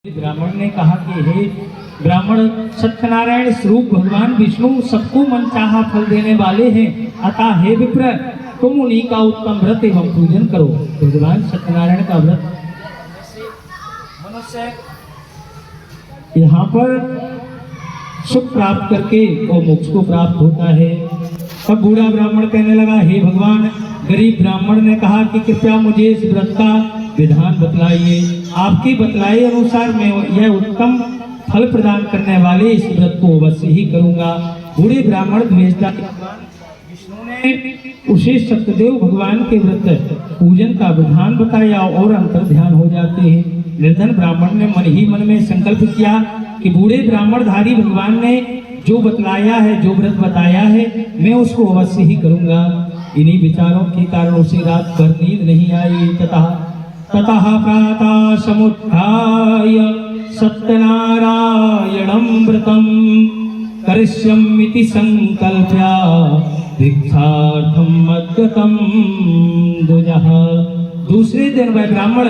ब्राह्मण ने कहा कि हे ब्राह्मण, सत्यनारायण स्वरूप भगवान विष्णु सबको मनचाहा फल देने वाले हैं, अतः हे विप्र, तुम उन्हीं का उत्तम व्रत एवं पूजन करो। भगवान सत्यनारायण का व्रत मनुष्य यहाँ पर सुख प्राप्त करके और मोक्ष को प्राप्त होता है। तब बूढ़ा ब्राह्मण कहने लगा, हे भगवान, गरीब ब्राह्मण ने कहा कि कृपया मुझे इस व्रत का विधान बतलाइए। आपके बतलाए अनुसार मैं यह उत्तम फल प्रदान करने वाले इस व्रत को अवश्य ही करूंगा। बूढ़े ब्राह्मण द्वेषदा विष्णु ने उसे सत्यदेव भगवान के व्रत पूजन का विधान बताया और अंतर ध्यान हो जाते हैं। निर्धन ब्राह्मण ने मन ही मन में संकल्प किया कि बूढ़े ब्राह्मणधारी भगवान ने जो बतलाया है, जो व्रत बताया है, मैं उसको अवश्य ही करूंगा। इन्हीं विचारों के कारण उसे रात भर नींद नहीं आई। ततः प्रातः समुत्थाय सत्यनारायणं व्रतं करिष्यमीति संकल्प्य भिक्षार्थम् अद्गतं द्विजः। दूसरे दिन वह ब्राह्मण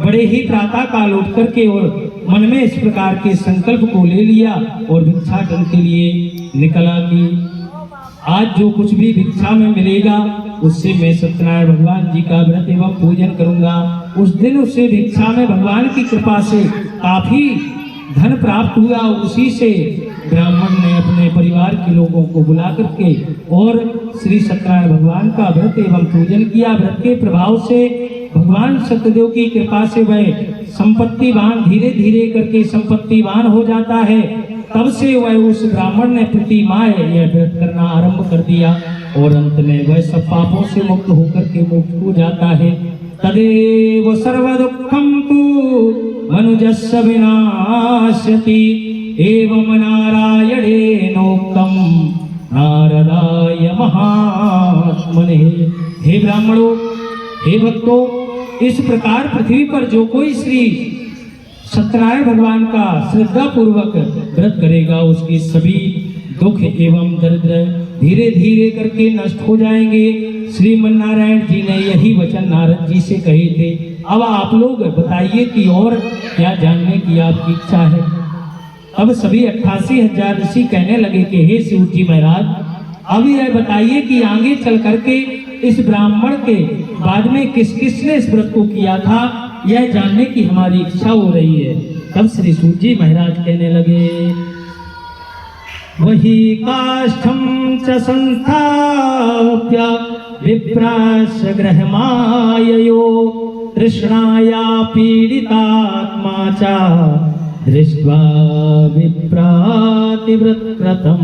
बड़े ही प्रातः काल उठ करके और मन में इस प्रकार के संकल्प को ले लिया और भिक्षाटन के लिए निकला कि आज जो कुछ भी भिक्षा में मिलेगा उससे मैं सत्यनारायण भगवान जी का व्रत एवं पूजन करूंगा। उस दिन उसे भिक्षा में भगवान की कृपा से काफी धन प्राप्त हुआ। उसी से ब्राह्मण ने अपने परिवार के लोगों को बुला करके और श्री सत्यनारायण भगवान का व्रत एवं पूजन किया। व्रत के प्रभाव से भगवान सत्यदेव की कृपा से वह संपत्तिवान धीरे धीरे करके संपत्तिवान हो जाता है। तब से वह उस ब्राह्मण ने प्रति माह यह व्रत करना आरंभ कर दिया और अंत में वह सब पापों से मुक्त होकर के मोक्ष हो जाता है। तदेव सर्व दुखम तु मनुजस्य विनाश्यति एवं नारायणेनोक्तम नारदाय महात्मने। हे ब्राह्मणों, हे भक्तों, इस प्रकार पृथ्वी पर जो कोई श्री सत्यनारायण भगवान का श्रद्धा पूर्वक व्रत करेगा उसकी सभी दुख एवं दरिद्र धीरे धीरे करके नष्ट हो जाएंगे। श्रीमन नारायण जी ने यही वचन नारद जी से कहे थे। अब आप लोग बताइए कि और क्या जानने की आपकी इच्छा है। अब सभी 88,000 ऋषि कहने लगे कि हे शिव जी महाराज, अब यह बताइए कि आगे चल करके इस ब्राह्मण के बाद में किस किसने इस व्रत को किया था, यह जानने की हमारी इच्छा हो रही है। तब श्री सूत जी महाराज कहने लगे, वही काष्ठम च संस्थाप्य विप्राश ग्रहमाययो तृष्णाया पीड़ितात्मा च दृष्ट्वा विप्रातिव्रतकृतं।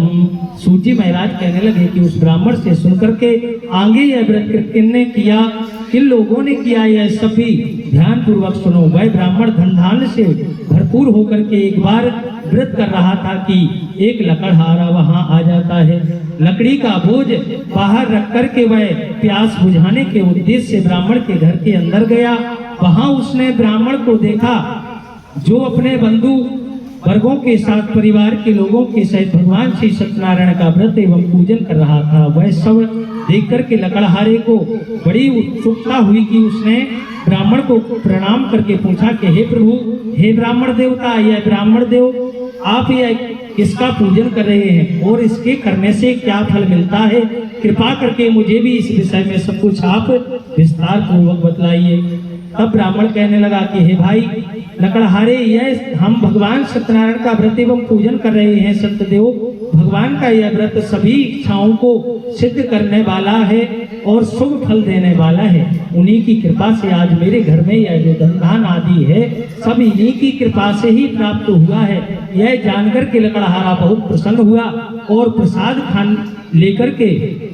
सूजी महाराज कहने लगे कि उस ब्राह्मण से सुनकर के आगे यह व्रत किसने किया, किन लोगों ने किया, यह सभी ध्यान पूर्वक सुनो। वह ब्राह्मण धन धान्य से भरपूर होकर के एक बार व्रत कर रहा था कि एक लकड़हारा वहां आ जाता है। लकड़ी का बोझ बाहर रख करके वह प्यास बुझाने के उद्देश्य से ब्राह्मण के घर के अंदर गया। वहां उसने ब्राह्मण को देखा जो अपने बंधु वर्गों के साथ, परिवार के लोगों के सहित भगवान श्री सत्यनारायण का व्रत एवं पूजन कर रहा था। वह सब देख करके लकड़हारे को बड़ी उत्सुकता हुई कि उसने ब्राह्मण को प्रणाम करके पूछा कि हे प्रभु, हे ब्राह्मण देवता, यह ब्राह्मण देव आप यह किसका पूजन कर रहे हैं और इसके करने से क्या फल मिलता है? कृपा करके मुझे भी इस विषय में सब कुछ आप विस्तार पूर्वक बतलाइए। तब ब्राह्मण कहने लगा कि हे भाई लकड़हारे, यह हम भगवान सत्यनारायण का व्रत एवं पूजन कर रहे हैं। सत्यदेव भगवान का यह व्रत सभी इच्छाओं को सिद्ध करने वाला है और शुभ फल देने वाला है। उन्हीं की कृपा से आज मेरे घर में यह जो धन धान आदि है सब इन्हीं की कृपा से ही प्राप्त हुआ है। यह जानकर के लकड़हारा बहुत प्रसन्न हुआ और प्रसाद खान लेकर के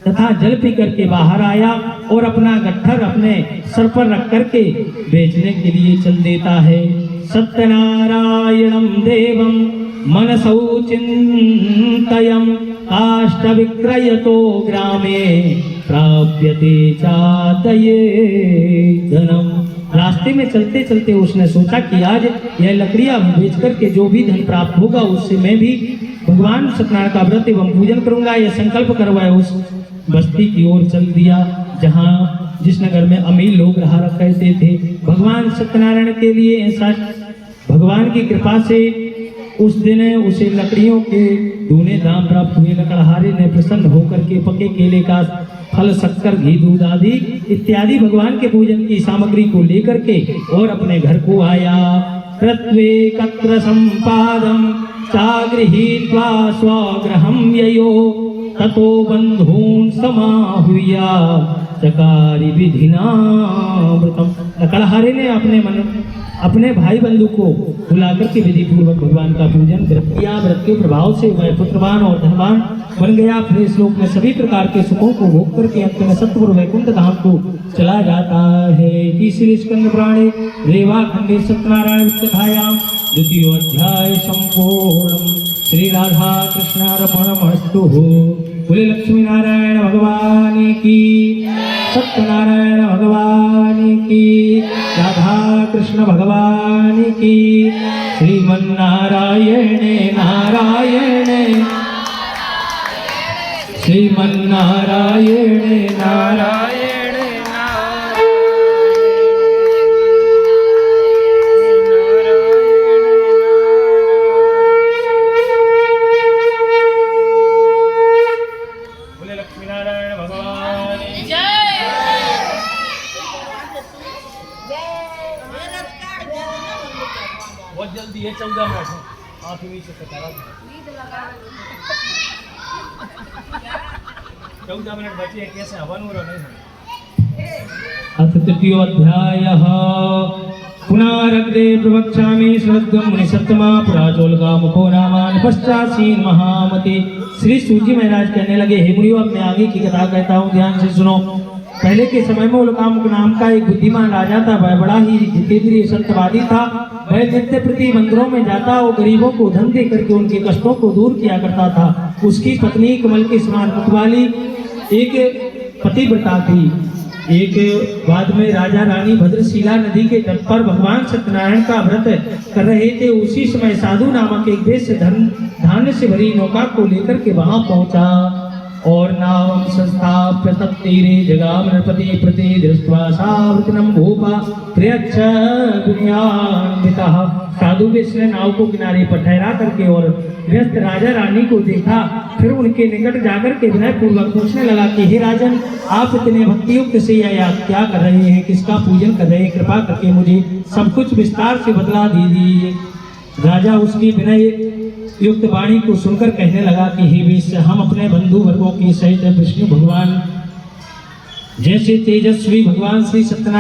तथा जल पी करके बाहर आया और अपना गट्ठर अपने सर पर रख करके बेचने के लिए चल देता है। सत्यनारायणं देवं मनसौ चिंतयं काष्ठ विक्रयतो ग्रामे प्राप्यते चादये धनम। रास्ते में चलते चलते उसने सोचा कि आज यह लकड़ियां बेच करके जो भी धन प्राप्त होगा उससे मैं भी भगवान सत्यनारायण का व्रत एवं पूजन करूंगा। यह संकल्प करवाए उस बस्ती की ओर चल दिया जहाँ जिस नगर में अमीर लोग रहा करते थे। भगवान सत्यनारायण के लिए ऐसा भगवान की कृपा से उस दिन उसे लकड़ियों के दूने दाम प्राप्त हुए। लकड़हारे ने प्रसन्न होकर के पके केले का फल, शक्कर, घी, दूध आदि इत्यादि भगवान के पूजन की सामग्री को लेकर के और अपने घर को आया। कृत्वे कत्र संपादम चागृहीत्वा स्वगृहं ययो ततो बंधून् समाहुया चकारी विधिनामृतम। लकड़हारे ने अपने भाई बंधु को बुलाकर के विधि पूर्वक भगवान का पूजन किया। व्रत के प्रभाव से वह पुत्रवान और धनवान बन गया। फिर इस लोक में सभी प्रकार के सुखों को भोग करके अंत में सत्पुर वैकुंठ धाम को चला जाता है। तीसरी स्कंद पुराणे रेवा खंडे सत्यनारायण कथायां द्वितीय अध्याय संपूर्ण। श्री राधा कृष्णार्पणमस्तु। बोले लक्ष्मी नारायण भगवान की, सत्यनारायण भगवान की, राधा कृष्ण भगवान की। श्रीमन्नारायण नारायण, श्रीमन्नारायण नारायण। बहुत जल्दी है, 14 मिनट है। आप ही से 14 मिनट बचे, कैसे हवन हो रहा है। अथ तृतीय अध्याय पुनरग्रे प्रवक्ष्यामि श्रद्धं मुनिसत्तमा पुराचोलका मुखो नामान पश्चासीन महामति। श्री सूजी महाराज कहने लगे, हे मुनियों, अब मैं आगे की कथा कहता हूँ, ध्यान से सुनो। पहले के समय में उलकामुक नाम का एक बुद्धिमान राजा था। वह बड़ा ही जितेंद्रिय संतवादी था। वह नित्य प्रति मंदिरों में जाता और गरीबों को धन दे करके उनके कष्टों को दूर किया करता था। उसकी पत्नी कमल के समान मुख वाली एक पतिव्रता थी। एक बाद में राजा रानी भद्रशिला नदी के तट पर भगवान सत्यनारायण का व्रत कर रहे थे। उसी समय साधु नामक एक देश से धान्य से भरी नौका को लेकर के वहां पहुंचा और नावं संस्थाप्य तत्तीरे जगाम नृपति प्रति दृष्ट्वा सावृतनम भूपा प्रयच्छ विनयान्वितः। साधु वेश ने नाव को किनारे पर ठहरा करके और व्यस्त राजा रानी को देखा। फिर उनके निकट जाकर के विनय पूर्वक पूछने लगा कि हे राजन, आप इतने भक्तियुक्त से या क्या कर रहे हैं, किसका पूजन कर रहे हैं, कृपा करके मुझे सब कुछ विस्तार से बतला दीजिए। राजा उसकी विनय युक्त वाणी को सुनकर कहने लगा कि हे वेश्य, हम अपने बंधु वर्गों के सहित विष्णु भगवान जैसे तेजस्वी भगवान श्री सत्यनारायण